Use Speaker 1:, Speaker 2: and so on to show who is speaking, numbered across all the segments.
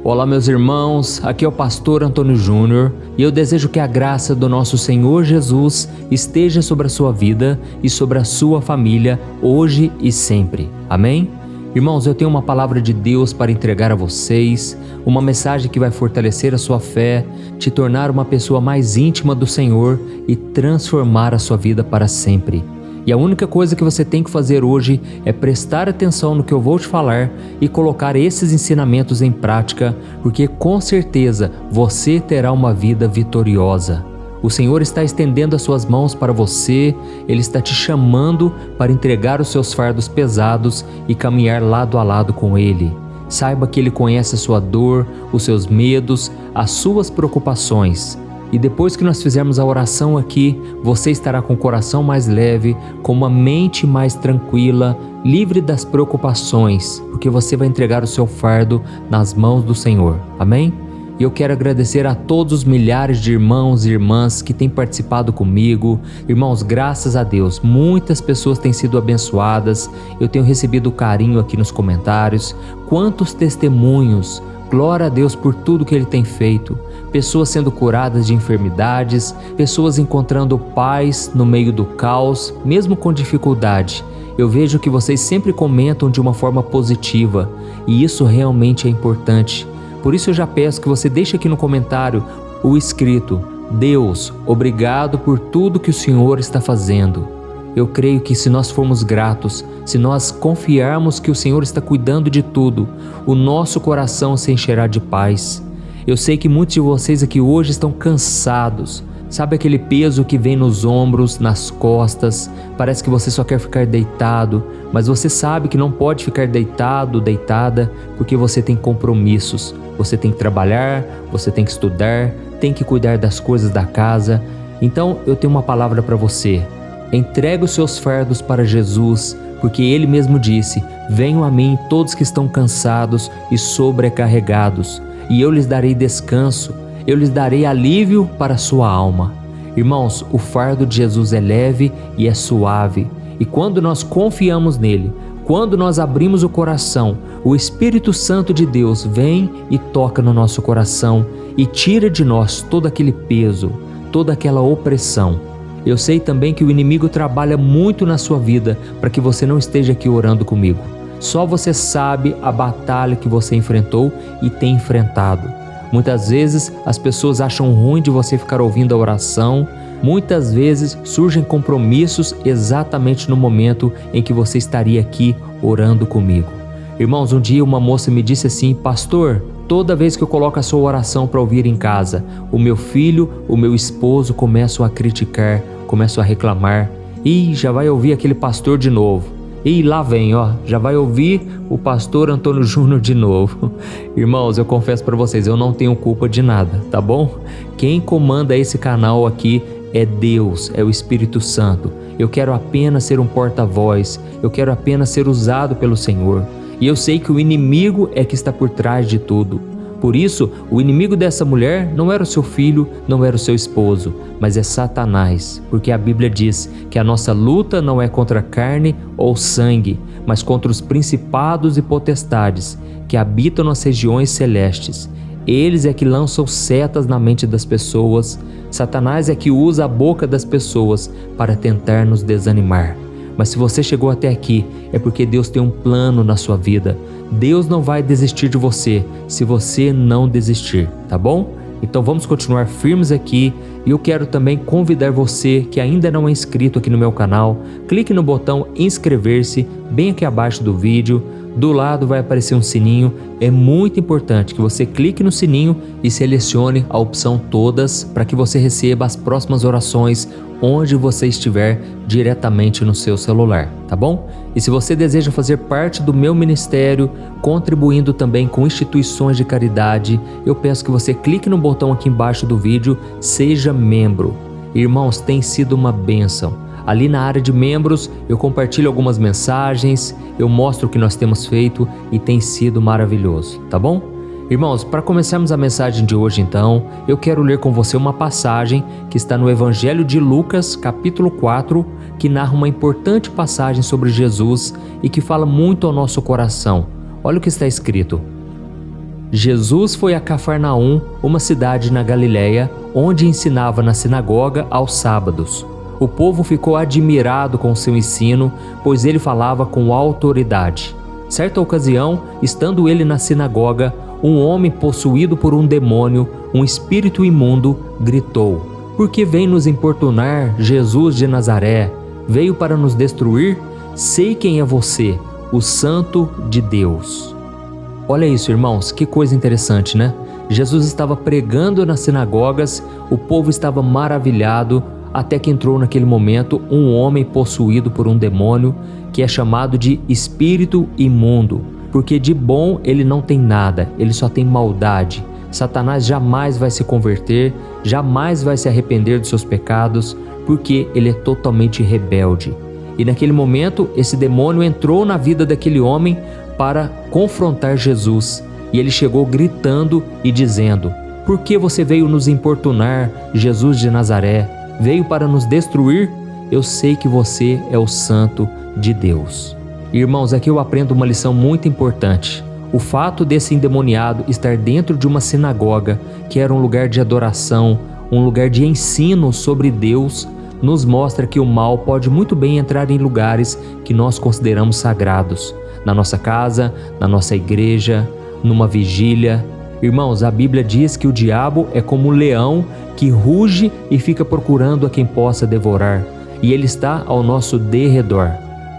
Speaker 1: Olá meus irmãos, aqui é o pastor Antônio Júnior e eu desejo que a graça do nosso Senhor Jesus esteja sobre a sua vida e sobre a sua família hoje e sempre. Amém? Irmãos, eu tenho uma palavra de Deus para entregar a vocês, uma mensagem que vai fortalecer a sua fé, te tornar uma pessoa mais íntima do Senhor e transformar a sua vida para sempre. E a única coisa que você tem que fazer hoje é prestar atenção no que eu vou te falar e colocar esses ensinamentos em prática, porque com certeza você terá uma vida vitoriosa. O Senhor está estendendo as suas mãos para você, Ele está te chamando para entregar os seus fardos pesados e caminhar lado a lado com Ele. Saiba que Ele conhece a sua dor, os seus medos, as suas preocupações. E depois que nós fizermos a oração aqui, você estará com o coração mais leve, com uma mente mais tranquila, livre das preocupações, porque você vai entregar o seu fardo nas mãos do Senhor. Amém? E eu quero agradecer a todos os milhares de irmãos e irmãs que têm participado comigo. Irmãos, graças a Deus, muitas pessoas têm sido abençoadas. Eu tenho recebido carinho aqui nos comentários. Quantos testemunhos! Glória a Deus por tudo que Ele tem feito. Pessoas sendo curadas de enfermidades, pessoas encontrando paz no meio do caos, mesmo com dificuldade. Eu vejo que vocês sempre comentam de uma forma positiva e isso realmente é importante. Por isso eu já peço que você deixe aqui no comentário o escrito: Deus, obrigado por tudo que o Senhor está fazendo. Eu creio que se nós formos gratos, se nós confiarmos que o Senhor está cuidando de tudo, o nosso coração se encherá de paz. Eu sei que muitos de vocês aqui hoje estão cansados. Sabe aquele peso que vem nos ombros, nas costas? Parece que você só quer ficar deitado, mas você sabe que não pode ficar deitado, deitada, porque você tem compromissos. Você tem que trabalhar, você tem que estudar, tem que cuidar das coisas da casa. Então eu tenho uma palavra para você. Entregue os seus fardos para Jesus, porque Ele mesmo disse: venham a mim todos que estão cansados e sobrecarregados, e eu lhes darei descanso, eu lhes darei alívio para a sua alma. Irmãos, o fardo de Jesus é leve e é suave, e quando nós confiamos nele, quando nós abrimos o coração, o Espírito Santo de Deus vem e toca no nosso coração e tira de nós todo aquele peso, toda aquela opressão. Eu sei também que o inimigo trabalha muito na sua vida para que você não esteja aqui orando comigo. Só você sabe a batalha que você enfrentou e tem enfrentado. Muitas vezes as pessoas acham ruim de você ficar ouvindo a oração. Muitas vezes surgem compromissos exatamente no momento em que você estaria aqui orando comigo. Irmãos, um dia uma moça me disse assim: pastor, toda vez que eu coloco a sua oração para ouvir em casa, o meu filho, o meu esposo começam a criticar, começam a reclamar. Ih, já vai ouvir aquele pastor de novo. Ih, lá vem, ó, já vai ouvir o pastor Antônio Júnior de novo. Irmãos, eu confesso para vocês, eu não tenho culpa de nada, tá bom? Quem comanda esse canal aqui é Deus, é o Espírito Santo. Eu quero apenas ser um porta-voz, eu quero apenas ser usado pelo Senhor. E eu sei que o inimigo é que está por trás de tudo. Por isso, o inimigo dessa mulher não era o seu filho, não era o seu esposo, mas é Satanás, porque a Bíblia diz que a nossa luta não é contra carne ou sangue, mas contra os principados e potestades que habitam nas regiões celestes. Eles é que lançam setas na mente das pessoas. Satanás é que usa a boca das pessoas para tentar nos desanimar. Mas se você chegou até aqui, é porque Deus tem um plano na sua vida. Deus não vai desistir de você se você não desistir, tá bom? Então vamos continuar firmes aqui e eu quero também convidar você que ainda não é inscrito aqui no meu canal, clique no botão inscrever-se bem aqui abaixo do vídeo. Do lado vai aparecer um sininho. É muito importante que você clique no sininho e selecione a opção todas para que você receba as próximas orações onde você estiver diretamente no seu celular, tá bom? E se você deseja fazer parte do meu ministério, contribuindo também com instituições de caridade, eu peço que você clique no botão aqui embaixo do vídeo, seja membro. Irmãos, tem sido uma bênção. Ali na área de membros, eu compartilho algumas mensagens, eu mostro o que nós temos feito e tem sido maravilhoso, tá bom? Irmãos, para começarmos a mensagem de hoje então, eu quero ler com você uma passagem que está no Evangelho de Lucas, capítulo 4, que narra uma importante passagem sobre Jesus e que fala muito ao nosso coração. Olha o que está escrito. Jesus foi a Cafarnaum, uma cidade na Galiléia, onde ensinava na sinagoga aos sábados. O povo ficou admirado com seu ensino, pois ele falava com autoridade. Certa ocasião, estando ele na sinagoga, um homem possuído por um demônio, um espírito imundo, gritou: "Por que vem nos importunar, Jesus de Nazaré? Veio para nos destruir? Sei quem é você, o Santo de Deus." Olha isso, irmãos, que coisa interessante, né? Jesus estava pregando nas sinagogas, o povo estava maravilhado, até que entrou naquele momento um homem possuído por um demônio, que é chamado de espírito imundo, porque de bom ele não tem nada, ele só tem maldade. Satanás jamais vai se converter, jamais vai se arrepender dos seus pecados, porque ele é totalmente rebelde. E naquele momento, esse demônio entrou na vida daquele homem para confrontar Jesus. E ele chegou gritando e dizendo: "Por que você veio nos importunar, Jesus de Nazaré? Veio para nos destruir? Eu sei que você é o Santo de Deus." Irmãos, aqui eu aprendo uma lição muito importante. O fato desse endemoniado estar dentro de uma sinagoga, que era um lugar de adoração, um lugar de ensino sobre Deus, nos mostra que o mal pode muito bem entrar em lugares que nós consideramos sagrados. Na nossa casa, na nossa igreja, numa vigília. Irmãos, a Bíblia diz que o diabo é como um leão que ruge e fica procurando a quem possa devorar. E ele está ao nosso derredor.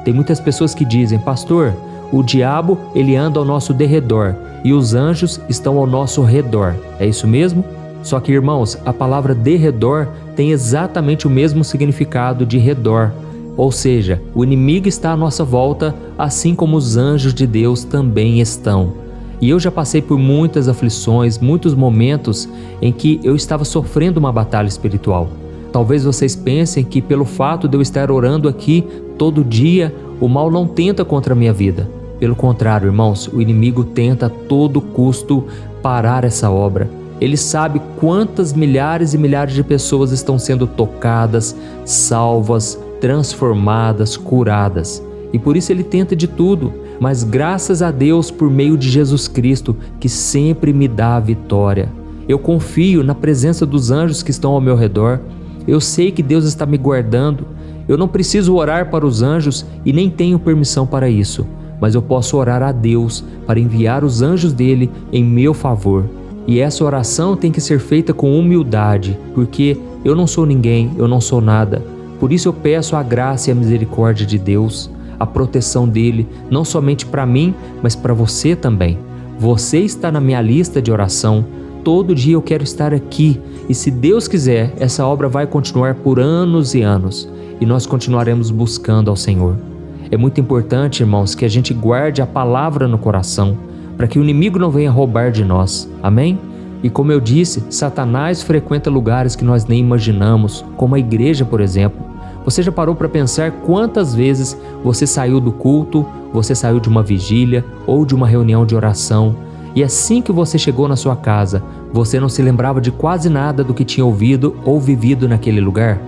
Speaker 1: Tem muitas pessoas que dizem: "Pastor, o diabo ele anda ao nosso derredor e os anjos estão ao nosso redor." É isso mesmo? Só que, irmãos, a palavra derredor tem exatamente o mesmo significado de redor. Ou seja, o inimigo está à nossa volta, assim como os anjos de Deus também estão. E eu já passei por muitas aflições, muitos momentos em que eu estava sofrendo uma batalha espiritual. Talvez vocês pensem que pelo fato de eu estar orando aqui todo dia, o mal não tenta contra a minha vida. Pelo contrário, irmãos, o inimigo tenta a todo custo parar essa obra. Ele sabe quantas milhares e milhares de pessoas estão sendo tocadas, salvas, transformadas, curadas. E por isso ele tenta de tudo. Mas graças a Deus por meio de Jesus Cristo, que sempre me dá a vitória. Eu confio na presença dos anjos que estão ao meu redor. Eu sei que Deus está me guardando. Eu não preciso orar para os anjos e nem tenho permissão para isso. Mas eu posso orar a Deus para enviar os anjos dele em meu favor. E essa oração tem que ser feita com humildade, porque eu não sou ninguém, eu não sou nada. Por isso eu peço a graça e a misericórdia de Deus, a proteção dele, não somente para mim, mas para você também. Você está na minha lista de oração. Todo dia eu quero estar aqui. E se Deus quiser, essa obra vai continuar por anos e anos. E nós continuaremos buscando ao Senhor. É muito importante, irmãos, que a gente guarde a palavra no coração, para que o inimigo não venha roubar de nós. Amém? E como eu disse, Satanás frequenta lugares que nós nem imaginamos, como a igreja, por exemplo. Você já parou para pensar quantas vezes você saiu do culto, você saiu de uma vigília ou de uma reunião de oração, e assim que você chegou na sua casa, você não se lembrava de quase nada do que tinha ouvido ou vivido naquele lugar?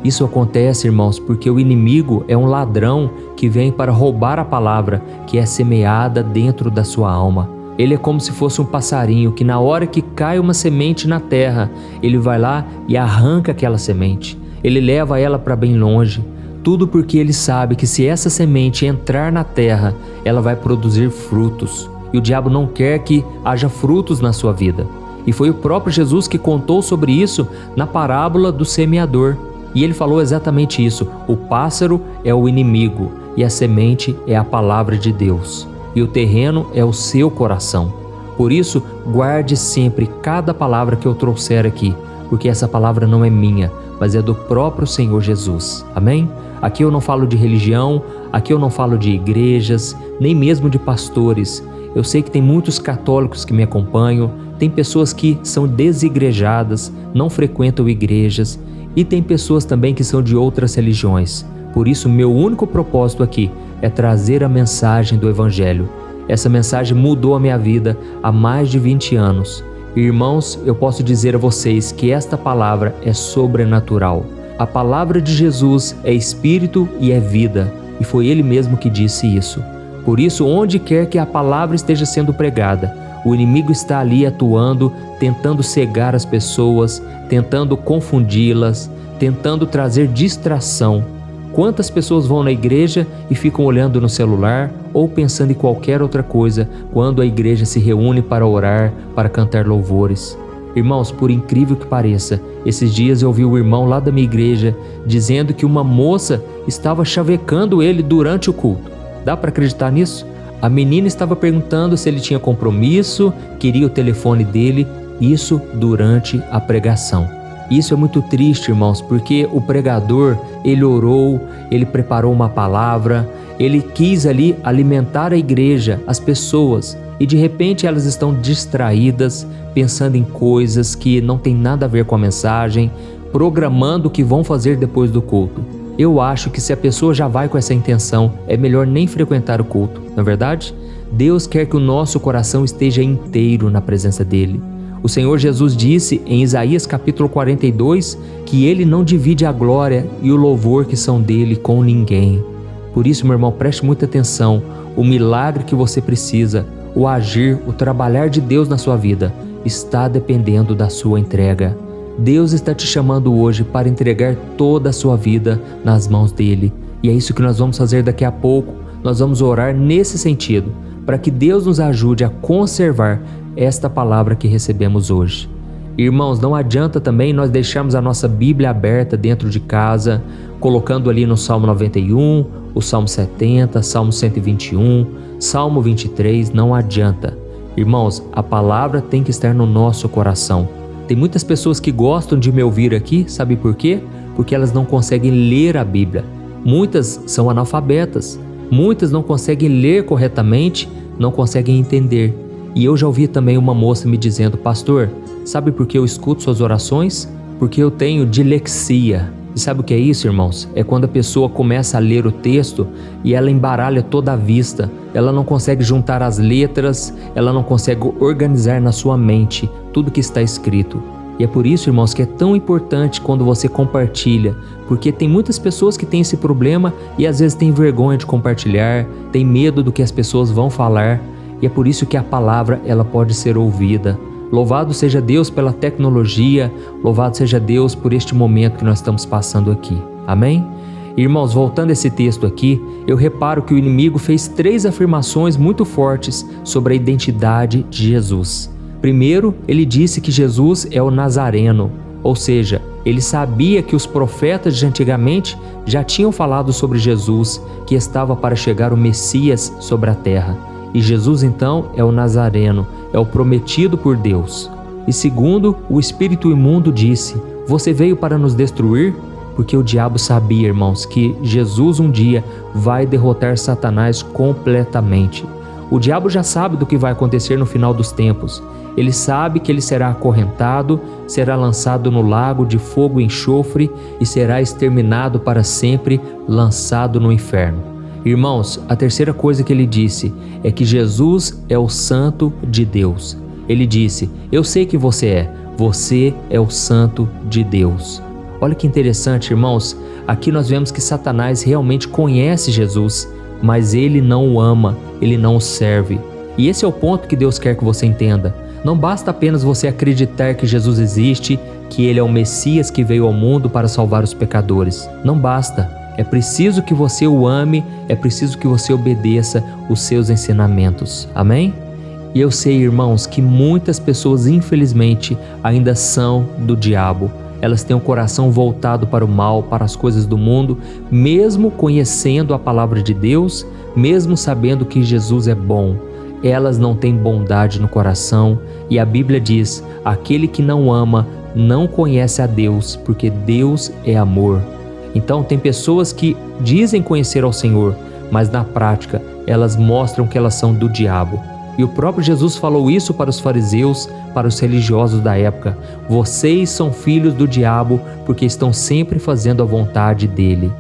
Speaker 1: Isso acontece, irmãos, porque o inimigo é um ladrão que vem para roubar a palavra que é semeada dentro da sua alma. Ele é como se fosse um passarinho que na hora que cai uma semente na terra, ele vai lá e arranca aquela semente. Ele leva ela para bem longe. Tudo porque ele sabe que se essa semente entrar na terra, ela vai produzir frutos. E o diabo não quer que haja frutos na sua vida. E foi o próprio Jesus que contou sobre isso na parábola do semeador. E ele falou exatamente isso: o pássaro é o inimigo e a semente é a palavra de Deus. E o terreno é o seu coração. Por isso, guarde sempre cada palavra que eu trouxer aqui, porque essa palavra não é minha, mas é do próprio Senhor Jesus. Amém? Aqui eu não falo de religião, aqui eu não falo de igrejas, nem mesmo de pastores. Eu sei que tem muitos católicos que me acompanham, tem pessoas que são desigrejadas, não frequentam igrejas, e tem pessoas também que são de outras religiões. Por isso, meu único propósito aqui é trazer a mensagem do Evangelho. Essa mensagem mudou a minha vida há mais de 20 anos. Irmãos, eu posso dizer a vocês que esta palavra é sobrenatural. A palavra de Jesus é espírito e é vida, e foi Ele mesmo que disse isso. Por isso, onde quer que a palavra esteja sendo pregada, O inimigo está ali atuando, tentando cegar as pessoas, tentando confundi-las, tentando trazer distração. Quantas pessoas vão na igreja e ficam olhando no celular ou pensando em qualquer outra coisa quando a igreja se reúne para orar, para cantar louvores? Irmãos, por incrível que pareça, esses dias eu ouvi o irmão lá da minha igreja dizendo que uma moça estava chavecando ele durante o culto. Dá para acreditar nisso? A menina estava perguntando se ele tinha compromisso, queria o telefone dele, isso durante a pregação. Isso é muito triste, irmãos, porque o pregador, ele orou, ele preparou uma palavra, ele quis ali alimentar a igreja, as pessoas, e de repente elas estão distraídas, pensando em coisas que não tem nada a ver com a mensagem, programando o que vão fazer depois do culto. Eu acho que se a pessoa já vai com essa intenção, é melhor nem frequentar o culto, não é verdade? Deus quer que o nosso coração esteja inteiro na presença dele. O Senhor Jesus disse em Isaías capítulo 42 que Ele não divide a glória e o louvor que são dele com ninguém. Por isso, meu irmão, preste muita atenção. O milagre que você precisa, o agir, o trabalhar de Deus na sua vida, está dependendo da sua entrega. Deus está te chamando hoje para entregar toda a sua vida nas mãos dele. E é isso que nós vamos fazer daqui a pouco. Nós vamos orar nesse sentido, para que Deus nos ajude a conservar esta palavra que recebemos hoje. Irmãos, não adianta também nós deixarmos a nossa Bíblia aberta dentro de casa, colocando ali no Salmo 91, o Salmo 70, Salmo 121, Salmo 23, não adianta. Irmãos, a palavra tem que estar no nosso coração. Tem muitas pessoas que gostam de me ouvir aqui, sabe por quê? Porque elas não conseguem ler a Bíblia. Muitas são analfabetas, muitas não conseguem ler corretamente, não conseguem entender. E eu já ouvi também uma moça me dizendo: pastor, sabe por que eu escuto suas orações? Porque eu tenho dilexia. E sabe o que é isso, irmãos? É quando a pessoa começa a ler o texto e ela embaralha toda a vista. Ela não consegue juntar as letras, ela não consegue organizar na sua mente tudo que está escrito. E é por isso, irmãos, que é tão importante quando você compartilha, porque tem muitas pessoas que têm esse problema e às vezes têm vergonha de compartilhar, tem medo do que as pessoas vão falar. E é por isso que a palavra ela pode ser ouvida. Louvado seja Deus pela tecnologia, louvado seja Deus por este momento que nós estamos passando aqui. Amém? Irmãos, voltando a esse texto aqui, eu reparo que o inimigo fez 3 afirmações muito fortes sobre a identidade de Jesus. Primeiro, ele disse que Jesus é o Nazareno, ou seja, ele sabia que os profetas de antigamente já tinham falado sobre Jesus, que estava para chegar o Messias sobre a terra. E Jesus então é o Nazareno, é o prometido por Deus. E segundo, o espírito imundo disse: você veio para nos destruir? Porque o diabo sabia, irmãos, que Jesus um dia vai derrotar Satanás completamente. O diabo já sabe do que vai acontecer no final dos tempos. Ele sabe que ele será acorrentado, será lançado no lago de fogo e enxofre e será exterminado para sempre, lançado no inferno. Irmãos, a terceira coisa que ele disse é que Jesus é o Santo de Deus. Ele disse: eu sei que você é o Santo de Deus. Olha que interessante, irmãos, aqui nós vemos que Satanás realmente conhece Jesus, mas ele não o ama, ele não o serve. E esse é o ponto que Deus quer que você entenda. Não basta apenas você acreditar que Jesus existe, que ele é o Messias que veio ao mundo para salvar os pecadores. Não basta. É preciso que você o ame, é preciso que você obedeça os seus ensinamentos. Amém? E eu sei, irmãos, que muitas pessoas, infelizmente, ainda são do diabo. Elas têm o coração voltado para o mal, para as coisas do mundo, mesmo conhecendo a palavra de Deus, mesmo sabendo que Jesus é bom. Elas não têm bondade no coração e a Bíblia diz: aquele que não ama não conhece a Deus, porque Deus é amor. Então tem pessoas que dizem conhecer ao Senhor, mas na prática elas mostram que elas são do diabo. E o próprio Jesus falou isso para os fariseus, para os religiosos da época: vocês são filhos do diabo porque estão sempre fazendo a vontade dele.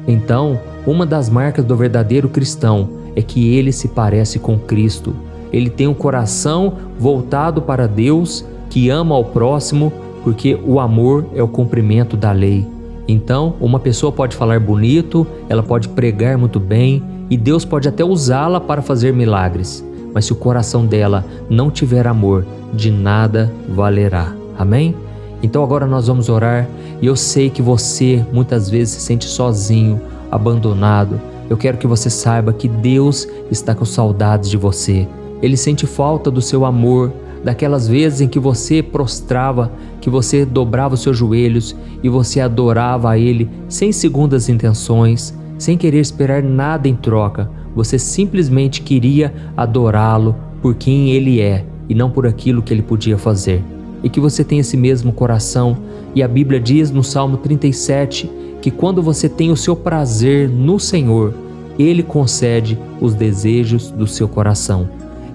Speaker 1: Então, uma das marcas do verdadeiro cristão é que ele se parece com Cristo. Ele tem um coração voltado para Deus, que ama ao próximo, porque o amor é o cumprimento da lei. Então, uma pessoa pode falar bonito, ela pode pregar muito bem e Deus pode até usá-la para fazer milagres. mas se o coração dela não tiver amor, de nada valerá. Amém? Então agora nós vamos orar e eu sei que você muitas vezes se sente sozinho, abandonado. Eu quero que você saiba que Deus está com saudades de você. Ele sente falta do seu amor, daquelas vezes em que você prostrava, que você dobrava os seus joelhos e você adorava a Ele sem segundas intenções, sem querer esperar nada em troca. Você simplesmente queria adorá-lo por quem Ele é e não por aquilo que Ele podia fazer. E que você tenha esse mesmo coração. E a Bíblia diz no Salmo 37 que quando você tem o seu prazer no Senhor, Ele concede os desejos do seu coração.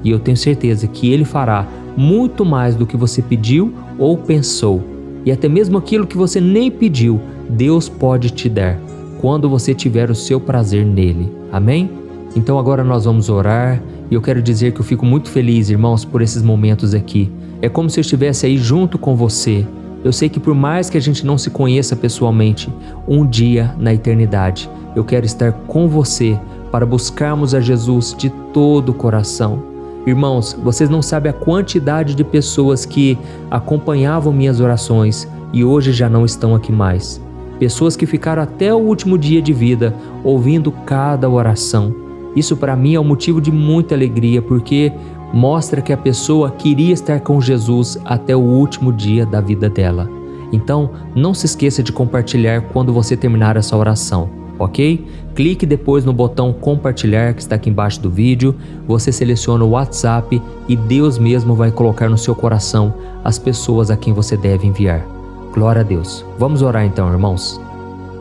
Speaker 1: E eu tenho certeza que Ele fará muito mais do que você pediu ou pensou. E até mesmo aquilo que você nem pediu, Deus pode te dar, quando você tiver o seu prazer nele. Amém? Então agora nós vamos orar e eu quero dizer que eu fico muito feliz, irmãos, por esses momentos aqui. É como se eu estivesse aí junto com você. Eu sei que por mais que a gente não se conheça pessoalmente, um dia na eternidade, eu quero estar com você para buscarmos a Jesus de todo o coração. Irmãos, vocês não sabem a quantidade de pessoas que acompanhavam minhas orações e hoje já não estão aqui mais. Pessoas que ficaram até o último dia de vida ouvindo cada oração. Isso para mim é um motivo de muita alegria, porque mostra que a pessoa queria estar com Jesus até o último dia da vida dela. Então, não se esqueça de compartilhar quando você terminar essa oração, ok? Clique depois no botão compartilhar que está aqui embaixo do vídeo, você seleciona o WhatsApp e Deus mesmo vai colocar no seu coração as pessoas a quem você deve enviar. Glória a Deus. Vamos orar então, irmãos.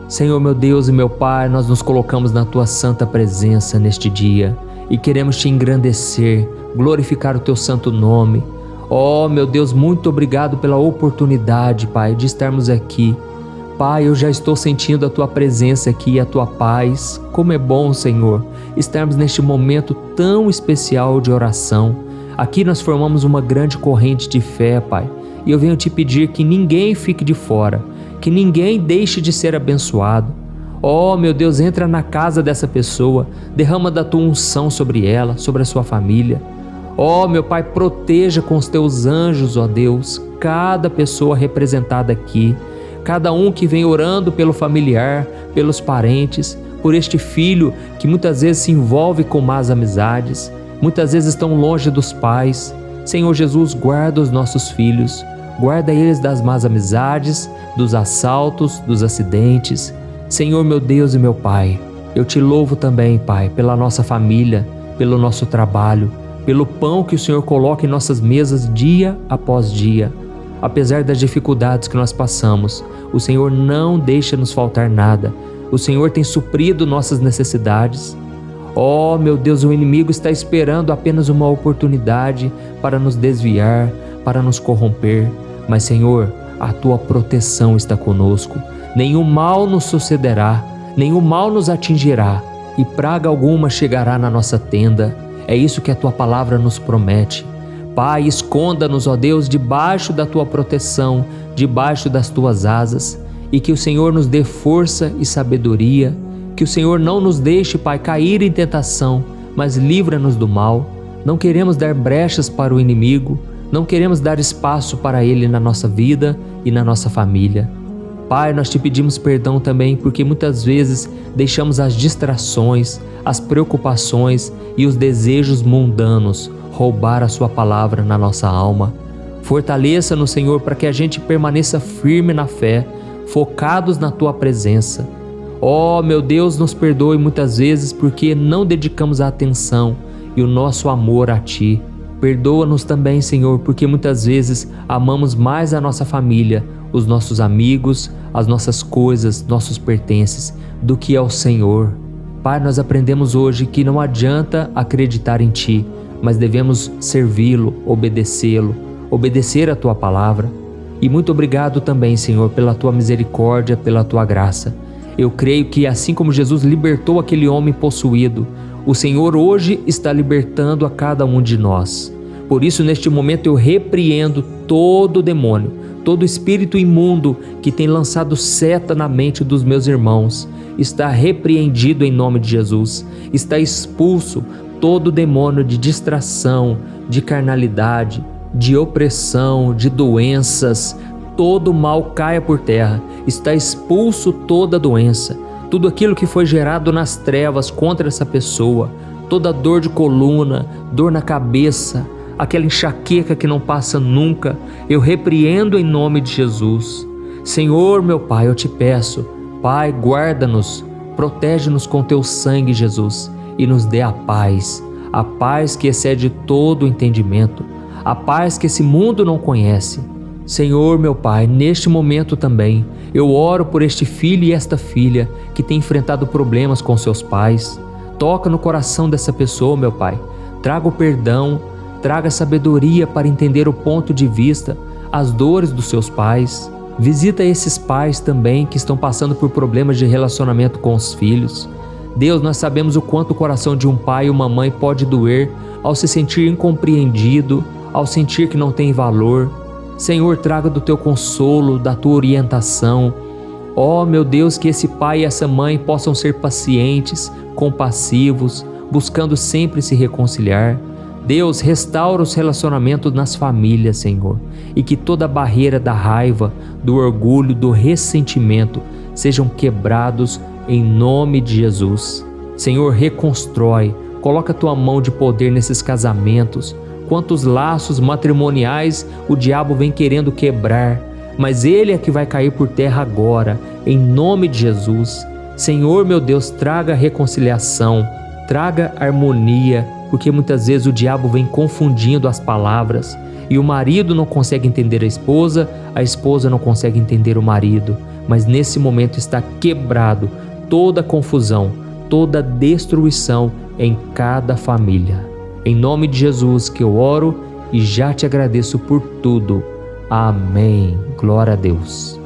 Speaker 1: Senhor meu Deus e meu Pai, nós nos colocamos na Tua santa presença neste dia e queremos Te engrandecer, glorificar o Teu santo nome. Oh meu Deus, muito obrigado pela oportunidade, Pai, de estarmos aqui. Pai, eu já estou sentindo a Tua presença aqui e a Tua paz. Como é bom, Senhor, estarmos neste momento tão especial de oração. Aqui nós formamos uma grande corrente de fé, Pai, e eu venho Te pedir que ninguém fique de fora, que ninguém deixe de ser abençoado. Oh meu Deus, entra na casa dessa pessoa, derrama da Tua unção sobre ela, sobre a sua família. Oh meu Pai, proteja com os Teus anjos, ó Deus, cada pessoa representada aqui, cada um que vem orando pelo familiar, pelos parentes, por este filho que muitas vezes se envolve com más amizades, muitas vezes estão longe dos pais. Senhor Jesus, guarda os nossos filhos, guarda eles das más amizades, dos assaltos, dos acidentes. Senhor meu Deus e meu Pai, eu Te louvo também, Pai, pela nossa família, pelo nosso trabalho, pelo pão que o Senhor coloca em nossas mesas dia após dia. Apesar das dificuldades que nós passamos, o Senhor não deixa nos faltar nada. O Senhor tem suprido nossas necessidades. Oh, meu Deus, o inimigo está esperando apenas uma oportunidade para nos desviar, para nos corromper. Mas, Senhor, a Tua proteção está conosco. Nenhum mal nos sucederá, nenhum mal nos atingirá, e praga alguma chegará na nossa tenda. É isso que a Tua palavra nos promete. Pai, esconda-nos, ó Deus, debaixo da Tua proteção, debaixo das Tuas asas, e que o Senhor nos dê força e sabedoria, que o Senhor não nos deixe, Pai, cair em tentação, mas livra-nos do mal. Não queremos dar brechas para o inimigo, não queremos dar espaço para ele na nossa vida e na nossa família. Pai, nós Te pedimos perdão também porque muitas vezes deixamos as distrações, as preocupações e os desejos mundanos roubar a Sua palavra na nossa alma. Fortaleça-nos, Senhor, para que a gente permaneça firme na fé, focados na Tua presença. Oh, meu Deus, nos perdoe muitas vezes porque não dedicamos a atenção e o nosso amor a Ti. Perdoa-nos também, Senhor, porque muitas vezes amamos mais a nossa família, os nossos amigos, as nossas coisas, nossos pertences, do que ao Senhor. Pai, nós aprendemos hoje que não adianta acreditar em Ti, mas devemos servi-lo, obedecê-lo, obedecer a Tua palavra. E muito obrigado também, Senhor, pela Tua misericórdia, pela Tua graça. Eu creio que assim como Jesus libertou aquele homem possuído, o Senhor hoje está libertando a cada um de nós. Por isso, neste momento, eu repreendo todo demônio, todo espírito imundo que tem lançado seta na mente dos meus irmãos. Está repreendido em nome de Jesus, está expulso. todo demônio de distração, de carnalidade, de opressão, de doenças, todo mal caia por terra. Está expulso toda doença, tudo aquilo que foi gerado nas trevas contra essa pessoa, toda dor de coluna, dor na cabeça, aquela enxaqueca que não passa nunca, eu repreendo em nome de Jesus. Senhor, meu Pai, eu te peço, Pai, guarda-nos, protege-nos com teu sangue, Jesus, e nos dê a paz que excede todo o entendimento, a paz que esse mundo não conhece. Senhor, meu Pai, neste momento também, eu oro por este filho e esta filha que tem enfrentado problemas com seus pais. Toca no coração dessa pessoa, meu Pai. Traga o perdão, traga sabedoria para entender o ponto de vista, as dores dos seus pais. Visita esses pais também que estão passando por problemas de relacionamento com os filhos. Deus, nós sabemos o quanto o coração de um pai e uma mãe pode doer ao se sentir incompreendido, ao sentir que não tem valor. Senhor, traga do teu consolo, da tua orientação. Ó, meu Deus, que esse pai e essa mãe possam ser pacientes, compassivos, buscando sempre se reconciliar. Deus, restaura os relacionamentos nas famílias, Senhor, e que toda barreira da raiva, do orgulho, do ressentimento sejam quebrados em nome de Jesus. Senhor, reconstrói, coloca a tua mão de poder nesses casamentos. Quantos laços matrimoniais o diabo vem querendo quebrar, mas ele é que vai cair por terra agora, em nome de Jesus. Senhor, meu Deus, traga reconciliação, traga harmonia, porque muitas vezes o diabo vem confundindo as palavras e o marido não consegue entender a esposa não consegue entender o marido, mas nesse momento está quebrado toda confusão, toda destruição em cada família. Em nome de Jesus que eu oro e já te agradeço por tudo. Amém. Glória a Deus.